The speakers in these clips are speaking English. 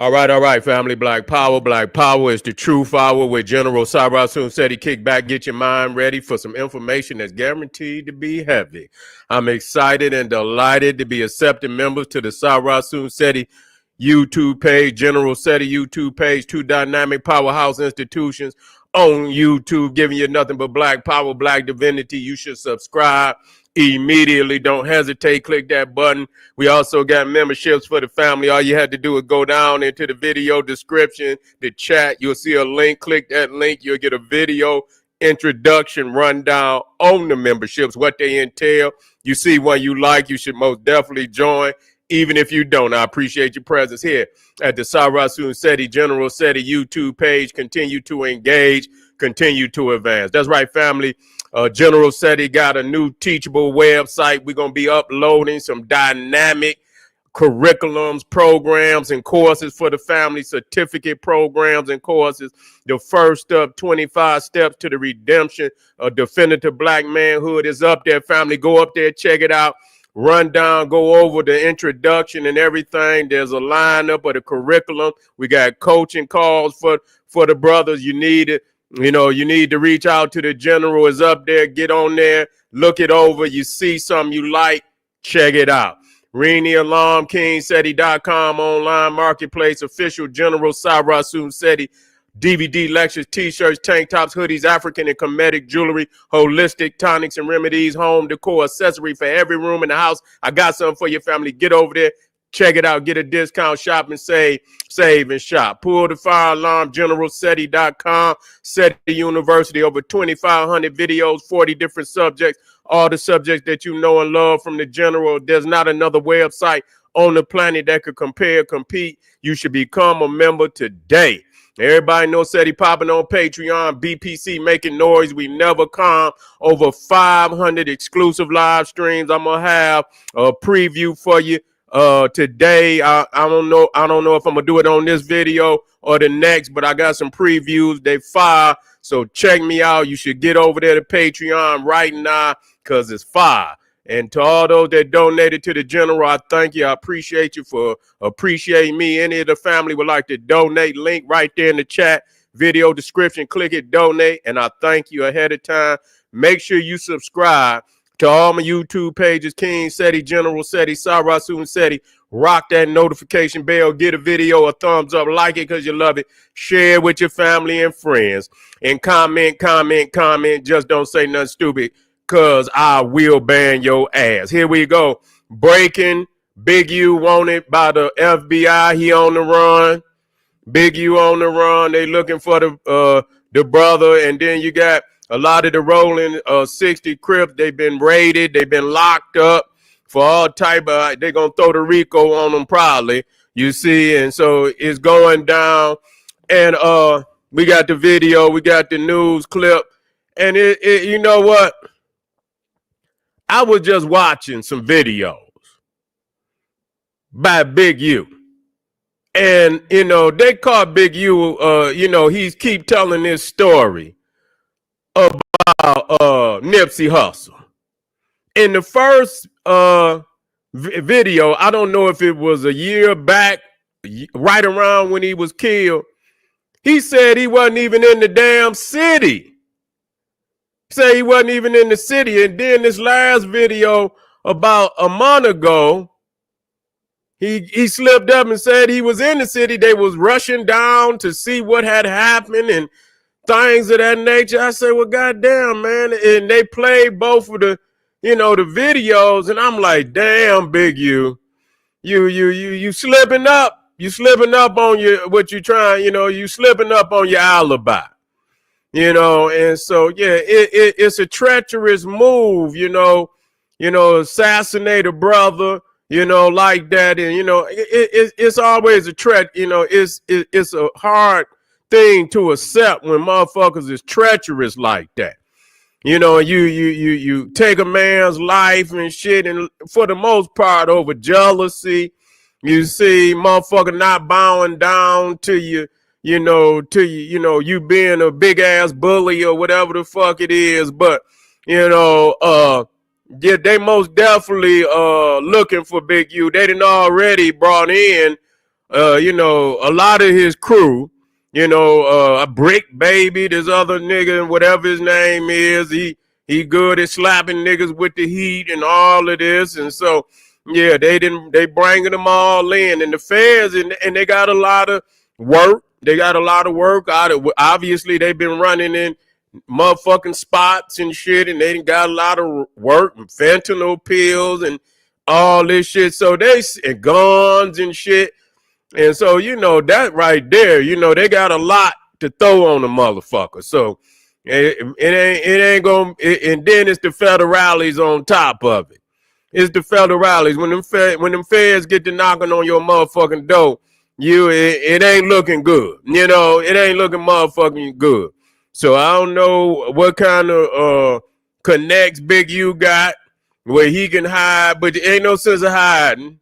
All right, family. Black Power. Black Power is the truth hour with General Cyrus soon said he kick back, get your mind ready for some information that's guaranteed to be heavy. I'm excited and delighted to be accepting members to the Cyrus soon said YouTube page, General Seti YouTube page, two dynamic powerhouse institutions on YouTube, giving you nothing but black power, black divinity. You should subscribe immediately. Don't hesitate. Click that button. We also got memberships for the family. All you had to do is go down into the video description, the chat. You'll see a link. Click that link. You'll get a video introduction rundown on the memberships, what they entail. You see one you like, you should most definitely join. Even if you don't, I appreciate your presence here at the Sarasun Seti General Seti YouTube page. Continue to engage, continue to advance. That's right, family. General Seti got a new teachable website. We're going to be uploading some dynamic curriculums, programs, and courses for the family, certificate programs and courses. The first of 25 steps to the redemption of definitive black manhood is up there, family. Go up there, check it out. Run down, go over the introduction and everything. There's a lineup of the curriculum. We got coaching calls for the brothers. You need it. You know, you need to reach out to the general. Is up there. Get on there. Look it over. You see something you like, check it out. Rini Alarm, KingSeti.com, online marketplace, official General Sarasun Seti. DVD lectures, t-shirts, tank tops, hoodies, African and Kemetic jewelry, holistic tonics and remedies, home decor, accessory for every room in the house. I got something for your family. Get over there, check it out, get a discount, shop and save and shop. Pull the fire alarm, GeneralSeti.com, Seti University, over 2,500 videos, 40 different subjects, all the subjects that you know and love from the general. There's not another website on the planet that could compete. You should become a member today. Everybody knows Seti popping on Patreon, BPC making noise. We never come. Over 500 exclusive live streams. I'm gonna have a preview for you today. I don't know if I'm gonna do it on this video or the next, but I got some previews. They fire. So check me out. You should get over there to Patreon right now because it's fire. And to all those that donated to the general, I thank you. I appreciate you for appreciating me. Any of the family would like to donate, link right there in the chat, video description, click it, donate. And I thank you ahead of time. Make sure you subscribe to all my YouTube pages, King Seti, General Seti, Sarasun Seti. Rock that notification bell, get a video a thumbs up, like it because you love it. Share it with your family and friends. And comment. Just don't say nothing stupid, because I will ban your ass. Here we go. Breaking. Big U wanted by the FBI. He on the run. Big U on the run. They looking for the brother. And then you got a lot of the rolling 60 Crips. They've been raided. They've been locked up for all type of, they're going to throw the RICO on them probably, you see. And so it's going down. And we got the video. We got the news clip. And it you know what? I was just watching some videos by Big U. And, you know, they caught Big U, you know, he's keep telling this story about Nipsey Hussle. In the first video, I don't know if it was a year back, right around when he was killed, he said he wasn't even in the damn city. Say he wasn't even in the city. And then this last video about a month ago, he slipped up and said he was in the city. They was rushing down to see what had happened and things of that nature. I said, well, goddamn, man. And they played both of the, you know, the videos. And I'm like, damn, Big U, you slipping up. You slipping up on your, what you trying, you know, you slipping up on your alibi. You know, and so, yeah, it's a treacherous move, you know, assassinate a brother, you know, like that. And, you know, it's always a threat, you know, it's a hard thing to accept when motherfuckers is treacherous like that. You know, you take a man's life and shit, and for the most part over jealousy. You see motherfucker not bowing down to you. You know, you being a big ass bully or whatever the fuck it is. But, you know, yeah, they most definitely looking for Big U. They done already brought in a lot of his crew, a Brick Baby, this other nigga, whatever his name is, he good at slapping niggas with the heat and all of this. And so, yeah, they bringing them all in. And the feds, and they got a lot of work. They got a lot of work out of, obviously they've been running in motherfucking spots and shit, and they got a lot of work, fentanyl pills and all this shit. So and guns and shit. And so, that right there, they got a lot to throw on the motherfucker. So it ain't gonna, and then it's the federales on top of it. It's the federales. When them feds get to knocking on your motherfucking door, it ain't looking good. It ain't looking motherfucking good. So I don't know what kind of connects Big U got where he can hide, but there ain't no sense of hiding.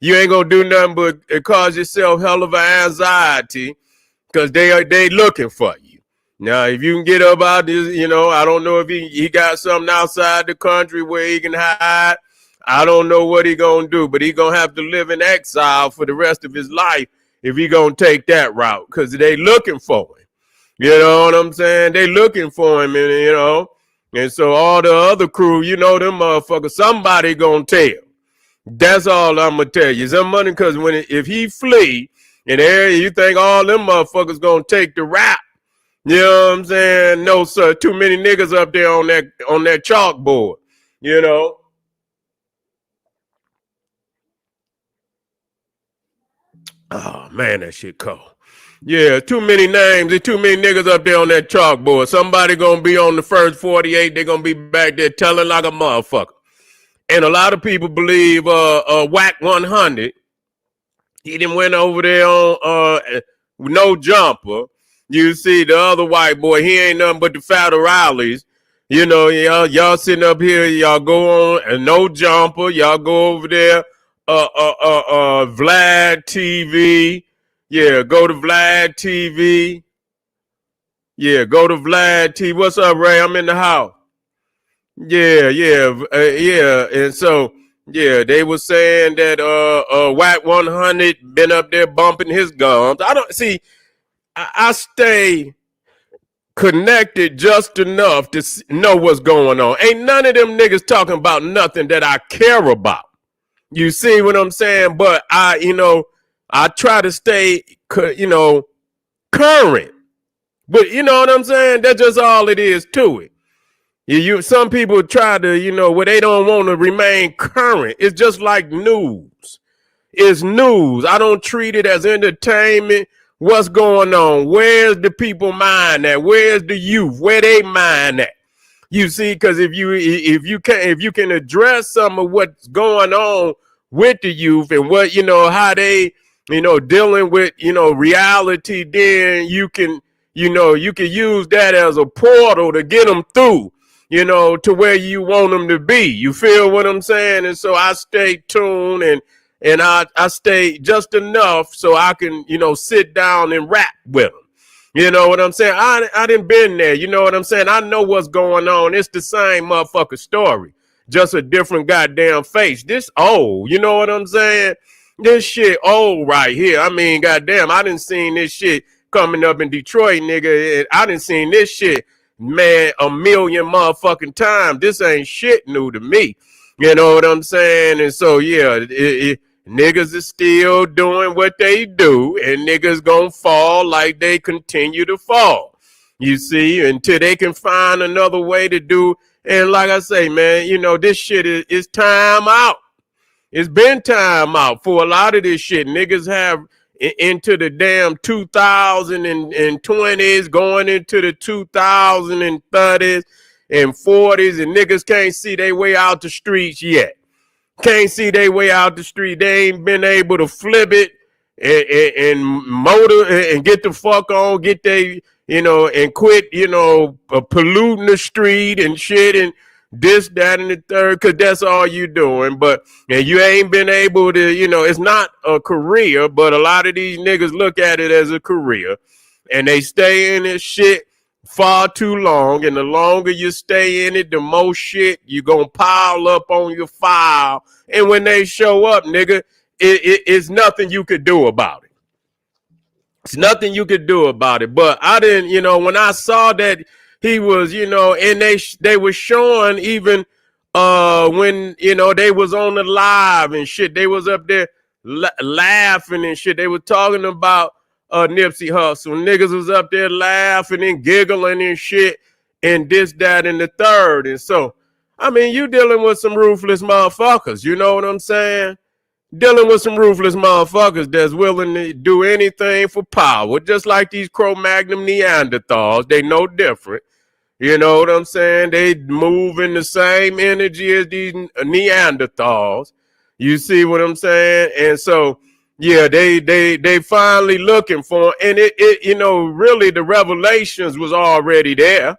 You ain't gonna do nothing but cause yourself hell of an anxiety because they looking for you. Now, if you can get up out this, I don't know if he got something outside the country where he can hide. I don't know what he gonna do, but he gonna have to live in exile for the rest of his life if he gonna take that route because they looking for him. You know what I'm saying? They looking for him, and so all the other crew, them motherfuckers, somebody gonna tell. That's all I'm gonna tell you. Some money, because if he flee in the area, you think all them motherfuckers gonna take the rap. You know what I'm saying? No, sir. Too many niggas up there on that chalkboard. Oh man, that shit cold. Yeah, too many names. There's too many niggas up there on that chalkboard. Somebody gonna be on the first 48. They're gonna be back there telling like a motherfucker. And a lot of people believe Whack 100. He done went over there on no jumper. You see the other white boy, he ain't nothing but the federales. Y'all sitting up here, y'all go on and no jumper. Y'all go over there, Vlad TV. Yeah, go to Vlad TV. Yeah, go to Vlad TV. What's up, Ray? I'm in the house. Yeah. And so, yeah, they were saying that Whack 100 been up there bumping his gums. I don't see. I stay connected just enough to know what's going on. Ain't none of them niggas talking about nothing that I care about. You see what I'm saying? But I try to stay, current. But you know what I'm saying? That's just all it is to it. Some people try to, where they don't want to remain current. It's just like news. It's news. I don't treat it as entertainment. What's going on? Where's the people mind at? Where's the youth? Where they mind at? You see, because if you can address some of what's going on with the youth and what how they dealing with reality, then you can use that as a portal to get them through. To where you want them to be. You feel what I'm saying? And so I stay tuned and I stay just enough so I can, sit down and rap with them. You know what I'm saying? I done been there. You know what I'm saying? I know what's going on. It's the same motherfucker story. Just a different goddamn face. This old. You know what I'm saying? This shit old right here. I mean, goddamn, I done seen this shit coming up in Detroit, nigga. I done seen this shit, man, a million motherfucking times. This ain't shit new to me. You know what I'm saying? And so, yeah, niggas is still doing what they do, and niggas gonna fall like they continue to fall. You see, until they can find another way to do. And like I say, man, this shit is time out. It's been time out for a lot of this shit. Niggas have into the damn 2020s, going into the 2030s and 40s, and niggas can't see their way out the streets yet. Can't see their way out the street. They ain't been able to flip it and motor and get the fuck on, get they, and quit, polluting the street and shit and this, that, and the third, because that's all you doing. But and you ain't been able to, it's not a career, but a lot of these niggas look at it as a career and they stay in this shit far too long. And the longer you stay in it, the more shit you gonna pile up on your file. And when they show up, nigga, it's nothing you could do about it. It's nothing you could do about it. But I didn't, when I saw that he was, and they were showing even when, they was on the live and shit, they was up there laughing and shit. They were talking about Nipsey Hussle. Niggas was up there laughing and giggling and shit and this, that, and the third. And so, I mean, you dealing with some ruthless motherfuckers. You know what I'm saying? Dealing with some ruthless motherfuckers that's willing to do anything for power, just like these Cro-Magnon Neanderthals. They no different. You know what I'm saying? They move in the same energy as these Neanderthals. You see what I'm saying? And so, yeah, they finally looking for, and it really the revelations was already there.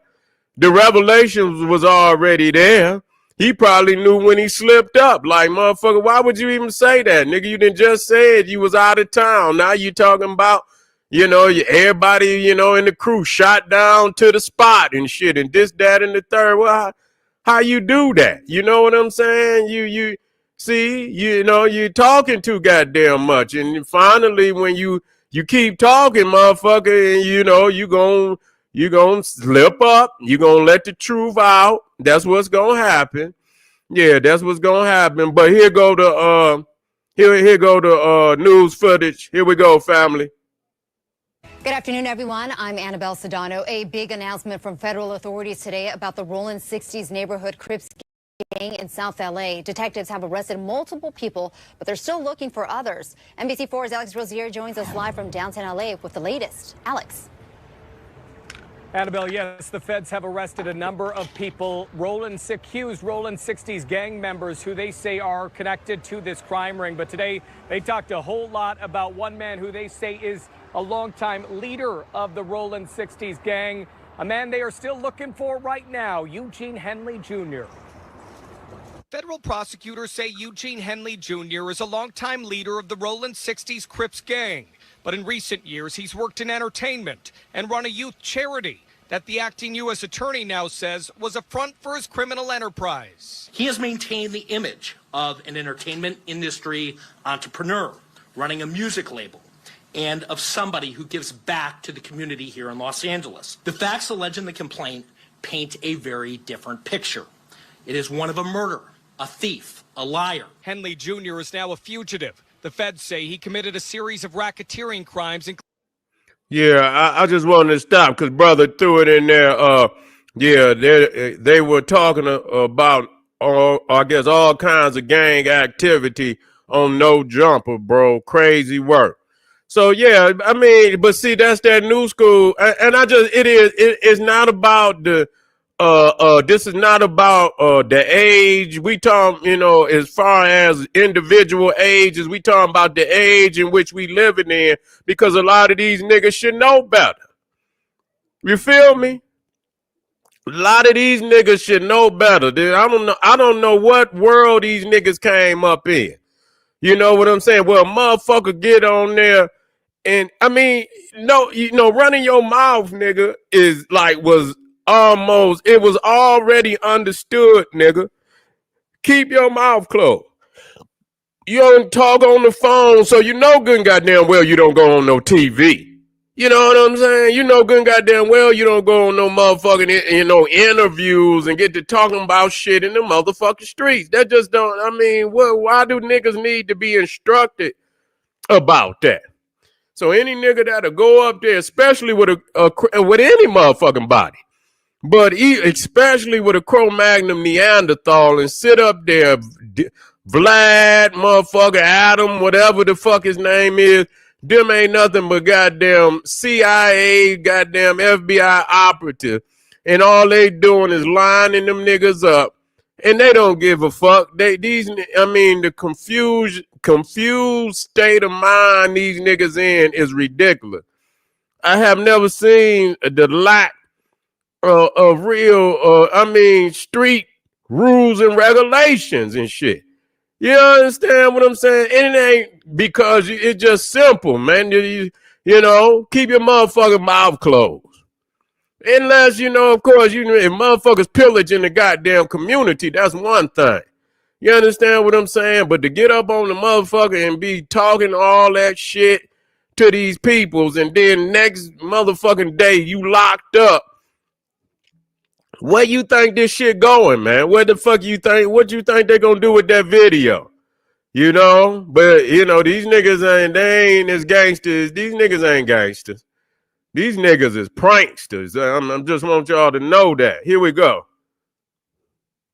The revelations was already there. He probably knew when he slipped up. Like, motherfucker, why would you even say that? Nigga, you done just said you was out of town. Now you talking about, everybody, in the crew shot down to the spot and shit and this, that, and the third. Well, how you do that? You know what I'm saying? You see, you're talking too goddamn much. And finally, when you keep talking, motherfucker, and you gonna slip up. You gonna let the truth out. That's what's gonna happen. Yeah, that's what's gonna happen. But here go the news footage. Here we go, family. Good afternoon, everyone. I'm Annabelle Sedano. A big announcement from federal authorities today about the Rolling 60s neighborhood Crips gang in South LA. Detectives have arrested multiple people, but they're still looking for others. NBC4's Alex Rozier joins us live from downtown LA with the latest. Alex. Annabelle, yes, the feds have arrested a number of people, accused Rolling 60s gang members who they say are connected to this crime ring. But today they talked a whole lot about one man who they say is a longtime leader of the Rolling 60s gang, a man they are still looking for right now, Eugene Henley Jr. Federal prosecutors say Eugene Henley Jr. is a longtime leader of the Rolling 60s Crips gang. But in recent years, he's worked in entertainment and run a youth charity that the acting U.S. attorney now says was a front for his criminal enterprise. He has maintained the image of an entertainment industry entrepreneur running a music label and of somebody who gives back to the community here in Los Angeles. The facts alleged in the complaint paint a very different picture. It is one of a murderer, a thief, a liar. Henley Jr. is now a fugitive. The feds say he committed a series of racketeering crimes. Yeah, I just wanted to stop because brother threw it in there. They were talking about, all kinds of gang activity on No Jumper, bro. Crazy work. So, yeah, I mean, but see, that's that new school. And it's not about this is not about the age. We talk, as far as individual ages, we talking about the age in which we living in, because a lot of these niggas should know better. You feel me? A lot of these niggas should know better. I don't know what world these niggas came up in. You know what I'm saying? Well, motherfucker get on there. And I mean, running your mouth, nigga, is like it was already understood, nigga. Keep your mouth closed. You don't talk on the phone, so you know good and goddamn well you don't go on no TV. You know what I'm saying? You know good and goddamn well you don't go on no motherfucking, interviews and get to talking about shit in the motherfucking streets. That just don't, I mean, why do niggas need to be instructed about that? So any nigga that'll go up there, especially with with any motherfucking body, but especially with a Cro-Magnon Neanderthal, and sit up there, Vlad, motherfucker, Adam, whatever the fuck his name is, them ain't nothing but goddamn CIA, goddamn FBI operative, and all they doing is lining them niggas up, and they don't give a fuck. The confused state of mind these niggas in is ridiculous. I have never seen the lack of real, street rules and regulations and shit. You understand what I'm saying? And it ain't because it's just simple, man. Keep your motherfucking mouth closed. Unless, of course, if motherfuckers pillaging the goddamn community, that's one thing. You understand what I'm saying? But to get up on the motherfucker and be talking all that shit to these peoples, and then next motherfucking day you locked up. Where you think this shit going, man? Where the fuck you think? What you think they gonna do with that video? You know? But you know, these niggas they ain't as gangsters. These niggas ain't gangsters. These niggas is pranksters. I just want y'all to know that. Here we go.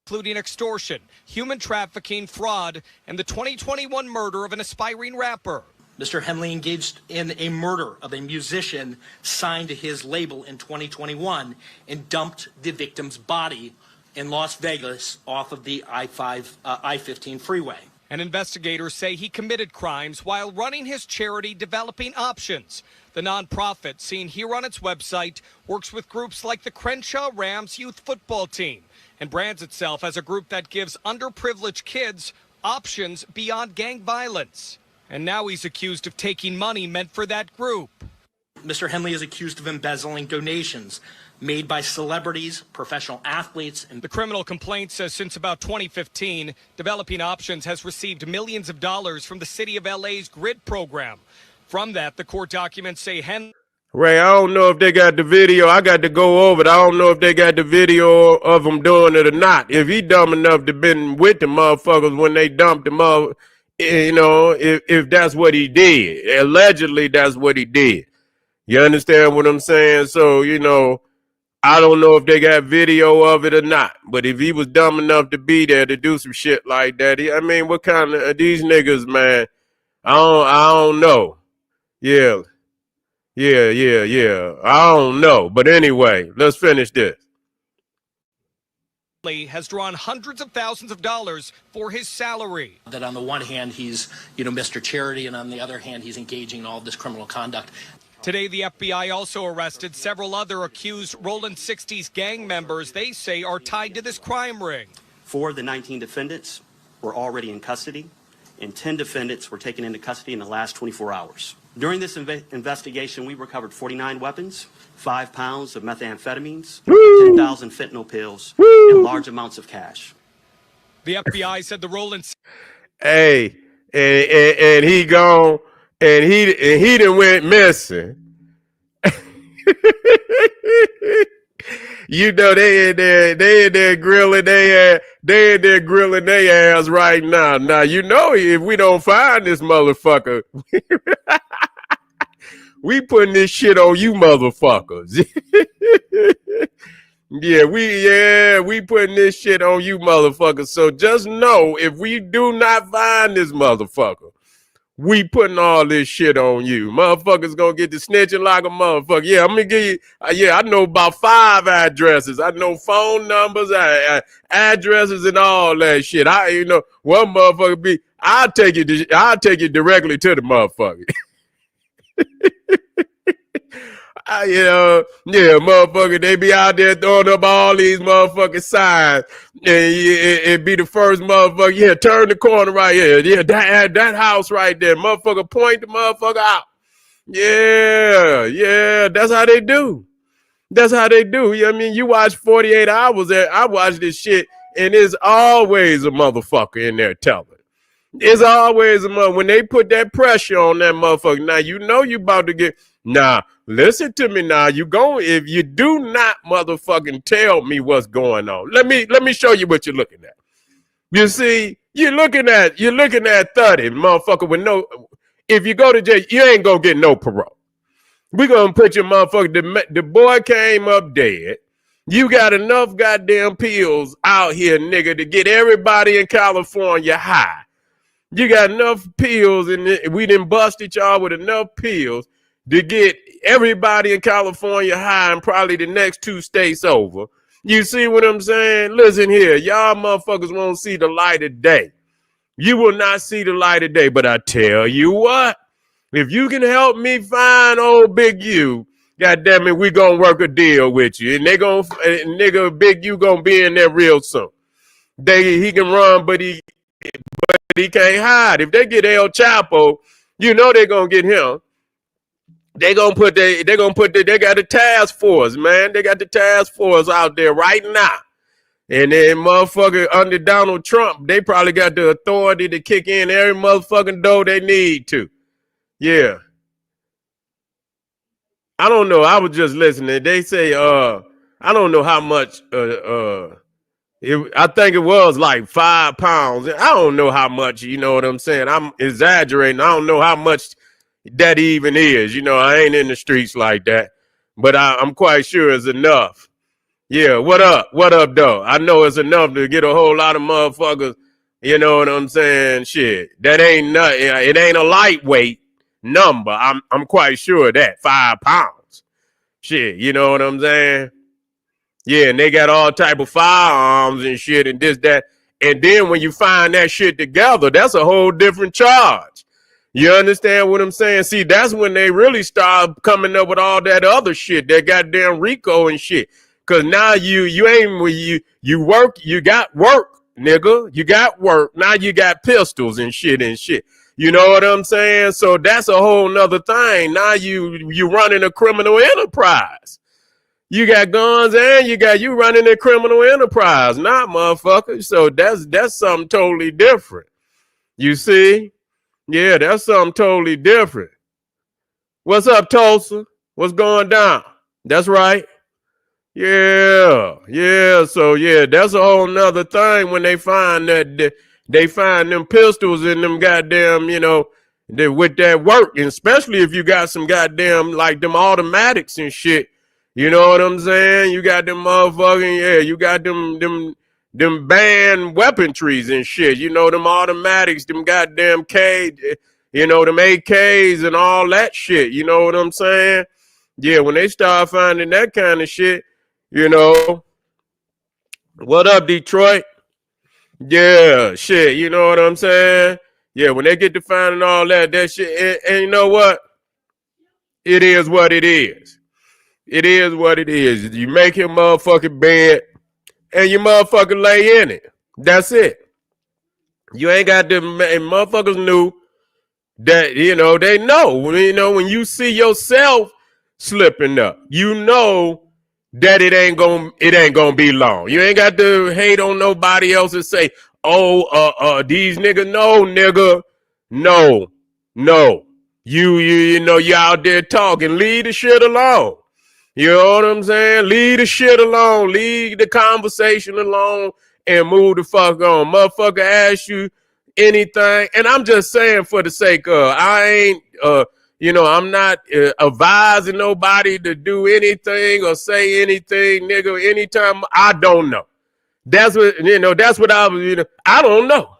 Including extortion, human trafficking, fraud, and the 2021 murder of an aspiring rapper. Mr. Henley engaged in a murder of a musician signed to his label in 2021 and dumped the victim's body in Las Vegas off of the I-15 freeway. And investigators say he committed crimes while running his charity Developing Options. The nonprofit, seen here on its website, works with groups like the Crenshaw Rams youth football team and brands itself as a group that gives underprivileged kids options beyond gang violence. And now he's accused of taking money meant for that group. Mr. Henley is accused of embezzling donations made by celebrities, professional athletes, and the criminal complaint says since about 2015, Developing Options has received millions of dollars from the city of LA's GRID program. From that, the court documents say Henley... Ray, I don't know if they got the video. I got to go over it. I don't know if they got the video of them doing it or not. If he dumb enough to been with the motherfuckers when they dumped him up, you know, if that's what he did. Allegedly, that's what he did. You understand what I'm saying? So, you know, I don't know if they got video of it or not. But if he was dumb enough to be there to do some shit like that, I mean, what kind of these niggas, man? I don't know. Yeah. I don't know. But anyway, let's finish this. Has drawn hundreds of thousands of dollars for his salary. That on the one hand, he's, Mr. Charity, and on the other hand, he's engaging in all this criminal conduct. Today, the FBI also arrested several other accused Rolling 60s gang members they say are tied to this crime ring. 4 of the 19 defendants were already in custody, and 10 defendants were taken into custody in the last 24 hours. During this investigation, we recovered 49 weapons, 5 pounds of methamphetamines, 10,000 fentanyl pills, and large amounts of cash. The FBI said the Rolling... Hey, and he gone, and he done went missing. You know they in there grilling they in there grilling their ass right now. Now you know if we don't find this motherfucker, we putting this shit on you motherfuckers. we putting this shit on you motherfuckers. So just know if we do not find this motherfucker, we putting all this shit on you. Motherfuckers gonna get to snitching like a motherfucker. Yeah, I'm gonna give you, I know about 5 addresses. I know phone numbers, addresses, and all that shit. One motherfucker I'll take it directly to the motherfucker. Motherfucker, they be out there throwing up all these motherfucking signs, and it be the first motherfucker. Turn the corner right here. That house right there. Motherfucker, point the motherfucker out. That's how they do. That's how they do. I mean, you watch 48 Hours. I watch this shit, and there's always a motherfucker in there telling. It's always a mother when they put that pressure on that motherfucker. Now you know you about to get. Nah, listen to me now. If you do not motherfucking tell me what's going on, let me show you what you're looking at. You see, you're looking at 30, motherfucker, with no. If you go to jail, you ain't gonna get no parole. We gonna put your motherfucker. The boy came up dead. You got enough goddamn pills out here, nigga, to get everybody in California high. You got enough pills, and we done busted y'all with enough pills to get everybody in California high and probably the next 2 states over. You see what I'm saying? Listen here, y'all motherfuckers won't see the light of day. You will not see the light of day, but I tell you what, if you can help me find old Big U, goddamn it, we gonna work a deal with you, and nigga Big U gonna be in there real soon. He can run, but he can't hide. If they get El Chapo, you know they're gonna get him. They got a task force, man. They got the task force out there right now. And then motherfucker under Donald Trump, they probably got the authority to kick in every motherfucking door they need to. Yeah. I don't know. I was just listening. They say, I don't know how much, I think it was like 5 pounds. I don't know how much, you know what I'm saying? I'm exaggerating. I don't know how much that even is. You know, I ain't in the streets like that, but I'm quite sure it's enough. Yeah, what up? What up, though? I know it's enough to get a whole lot of motherfuckers, you know what I'm saying? Shit, that ain't nothing. It ain't a lightweight number. I'm quite sure of that 5 pounds. Shit, you know what I'm saying? Yeah, and they got all type of firearms and shit and this, that. And then when you find that shit together, that's a whole different charge. You understand what I'm saying? See, that's when they really start coming up with all that other shit, that goddamn RICO and shit. Cause now you ain't you work, you got work, nigga. You got work. Now you got pistols and shit and shit. You know what I'm saying? So that's a whole nother thing. Now you running a criminal enterprise. You got guns and you running a criminal enterprise, not motherfucker. So that's something totally different. You see? Yeah, that's something totally different. What's up, Tulsa? What's going down? That's right. Yeah. So yeah, that's a whole nother thing when they find that they find them pistols in them goddamn, you know, with that work, and especially if you got some goddamn like them automatics and shit. You know what I'm saying? You got them motherfucking, yeah, you got them banned weaponries and shit. You know, them automatics, them goddamn you know, them AKs and all that shit. You know what I'm saying? Yeah, when they start finding that kind of shit, you know. What up, Detroit? Yeah, shit, you know what I'm saying? Yeah, when they get to finding all that shit, and you know what? It is what it is. It is what it is. You make your motherfucking bed and you motherfucking lay in it. That's it. You ain't got them motherfuckers knew that, you know, they know. You know, when you see yourself slipping up, you know that it ain't gonna be long. You ain't got to hate on nobody else and say, oh, these niggas, no, nigga. No. You know, you out there talking. Leave the shit alone. You know what I'm saying? Leave the shit alone. Leave the conversation alone and move the fuck on. Motherfucker ask you anything. And I'm just saying for the sake of, I ain't, you know, I'm not advising nobody to do anything or say anything, nigga, anytime. I don't know. That's what, you know, that's what I was, you know, I don't know.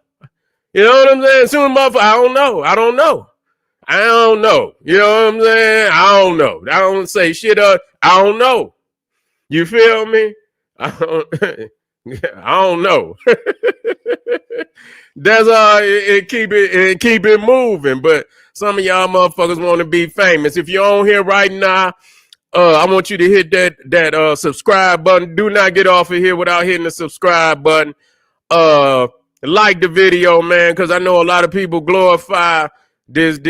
You know what I'm saying? Soon, motherfucker, I don't know. I don't know. You know what I'm saying? I don't know. I don't say shit up. I don't know. You feel me? I don't know. That's all it keep it moving. But some of y'all motherfuckers want to be famous. If you're on here right now, I want you to hit that subscribe button. Do not get off of here without hitting the subscribe button. Like the video, man, because I know a lot of people glorify this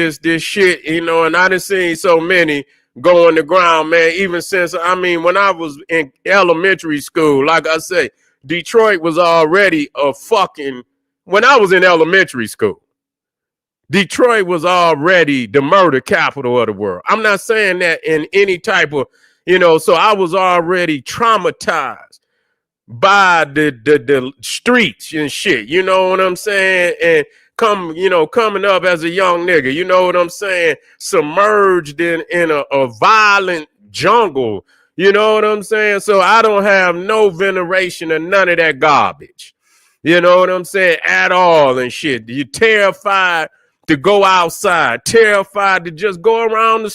shit, you know, and I done seen so many go on the ground, man, even since, I mean, when I was in elementary school, like I say, Detroit was already when I was in elementary school, Detroit was already the murder capital of the world. I'm not saying that in any type of, you know, so I was already traumatized by the streets and shit, you know what I'm saying? And coming up as a young nigga, you know what I'm saying? Submerged in a violent jungle, you know what I'm saying? So I don't have no veneration of none of that garbage, you know what I'm saying? At all and shit. You're terrified to go outside, terrified to just go around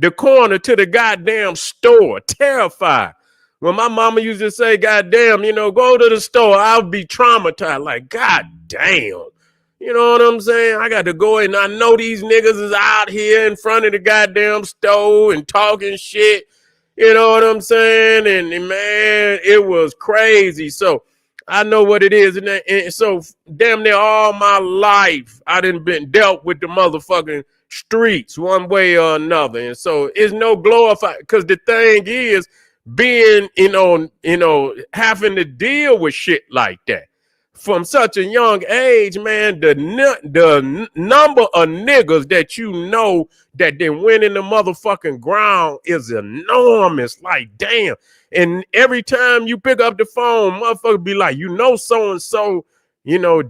the corner to the goddamn store, terrified. When my mama used to say, God damn, you know, go to the store, I'll be traumatized. Like, God damn. You know what I'm saying? I got to go in. I know these niggas is out here in front of the goddamn store and talking shit. You know what I'm saying? And man, it was crazy. So I know what it is. And so damn near all my life, I done been dealt with the motherfucking streets one way or another. And so it's no glorified, because the thing is, being, having to deal with shit like that from such a young age, man. The number of niggas that that they went in the motherfucking ground is enormous. Like, damn. And every time you pick up the phone, motherfucker be like, so-and-so,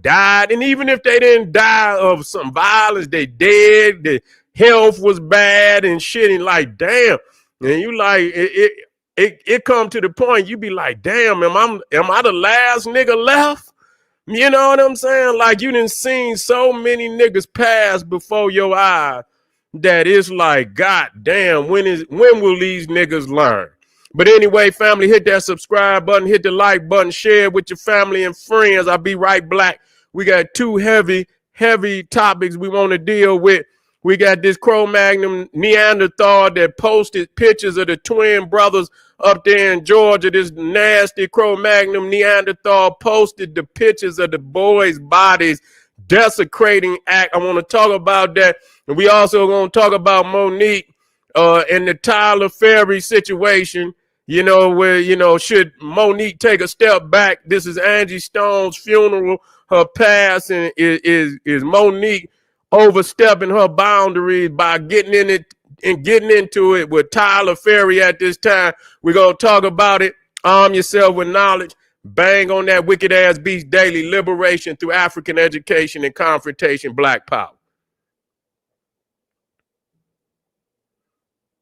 died. And even if they didn't die of some violence, they dead. The health was bad and shit. And like, damn. And you like, it come to the point you be like, damn, am I the last nigga left? You know what I'm saying? Like, you done seen so many niggas pass before your eyes that it's like, God damn, when will these niggas learn? But anyway, family, hit that subscribe button, hit the like button, share it with your family and friends. I'll be right back. We got two heavy topics we want to deal with. We got this Cro-Magnon Neanderthal that posted pictures of the twin brothers up there in Georgia. This nasty Cro-Magnon Neanderthal posted the pictures of the boys' bodies, desecrating act. I want to talk about that. And we also going to talk about Monique and the Tyler Ferry situation, where, should Monique take a step back? This is Angie Stone's funeral. Her passing is Monique overstepping her boundaries by getting into it with Tyler Ferry at this time. We're going to talk about it. Arm yourself with knowledge. Bang on that wicked ass beast daily. Liberation through African education and confrontation. Black power.